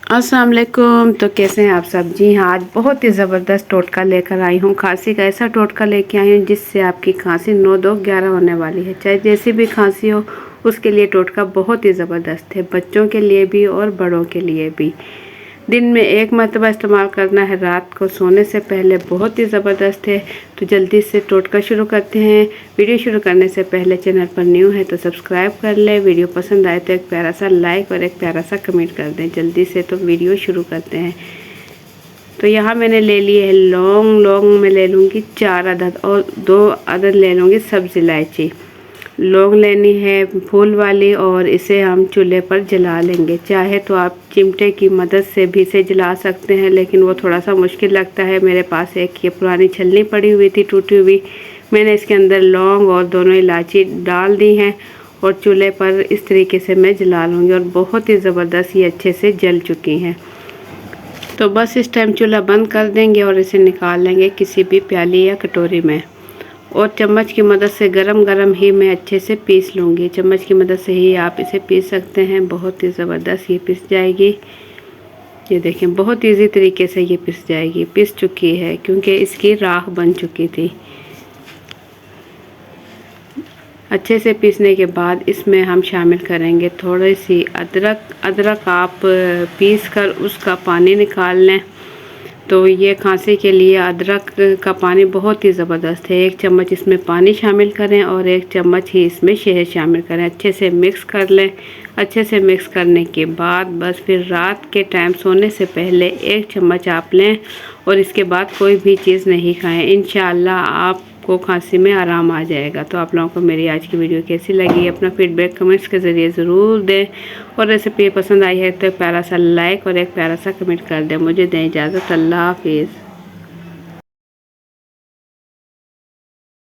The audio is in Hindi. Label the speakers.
Speaker 1: अस्सलाम वालेकुम। तो कैसे हैं आप सब? जी हाँ, आज बहुत ही ज़बरदस्त टोटका लेकर आई हूँ। खांसी का ऐसा टोटका लेके आई हूँ जिससे आपकी खांसी 9-2-11 होने वाली है। चाहे जैसी भी खांसी हो, उसके लिए टोटका बहुत ही ज़बरदस्त है, बच्चों के लिए भी और बड़ों के लिए भी। दिन में एक मरतबा इस्तेमाल करना है, रात को सोने से पहले। बहुत ही ज़बरदस्त है। तो जल्दी से टोटका शुरू करते हैं। वीडियो शुरू करने से पहले चैनल पर न्यू है तो सब्सक्राइब कर लें। वीडियो पसंद आए तो एक प्यारा सा लाइक और एक प्यारा सा कमेंट कर दें जल्दी से। तो वीडियो शुरू करते हैं। तो यहाँ मैंने ले लिए है लौंग। लौंग में ले लूँगी 4 अदद और 2 अदद ले लूँगी सब्ज़ इलायची। लौंग लेनी है फूल वाली और इसे हम चूल्हे पर जला लेंगे। चाहे तो आप चिमटे की मदद से भी इसे जला सकते हैं, लेकिन वो थोड़ा सा मुश्किल लगता है। मेरे पास एक ये पुरानी छलनी पड़ी हुई थी टूटी हुई, मैंने इसके अंदर लौंग और दोनों इलायची डाल दी हैं और चूल्हे पर इस तरीके से मैं जला लूँगी। और बहुत ही ज़बरदस्त ये अच्छे से जल चुकी हैं। तो बस इस टाइम चूल्हा बंद कर देंगे और इसे निकाल लेंगे किसी भी प्याली या कटोरी में। और चम्मच की मदद से गरम गरम ही मैं अच्छे से पीस लूँगी। चम्मच की मदद से ही आप इसे पीस सकते हैं। बहुत ही ज़बरदस्त ये पिस जाएगी। ये देखें, बहुत इजी तरीके से ये पिस जाएगी। पिस चुकी है क्योंकि इसकी राख बन चुकी थी। अच्छे से पीसने के बाद इसमें हम शामिल करेंगे थोड़ी सी अदरक। अदरक आप पीस कर उसका पानी निकाल लें। तो ये खांसी के लिए अदरक का पानी बहुत ही ज़बरदस्त है। 1 चम्मच इसमें पानी शामिल करें और 1 चम्मच ही इसमें शहद शामिल करें। अच्छे से मिक्स कर लें। अच्छे से मिक्स करने के बाद बस फिर रात के टाइम सोने से पहले 1 चम्मच आप लें और इसके बाद कोई भी चीज़ नहीं खाएं। इंशाअल्लाह आपको खांसी में आराम आ जाएगा। तो आप लोगों को मेरी आज की वीडियो कैसी लगी, अपना फीडबैक कमेंट्स के ज़रिए ज़रूर दें। और रेसिपी पसंद आई है तो एक प्यारा सा लाइक और एक प्यारा सा कमेंट कर दें। मुझे दें इजाज़त। अल्लाह हाफिज़।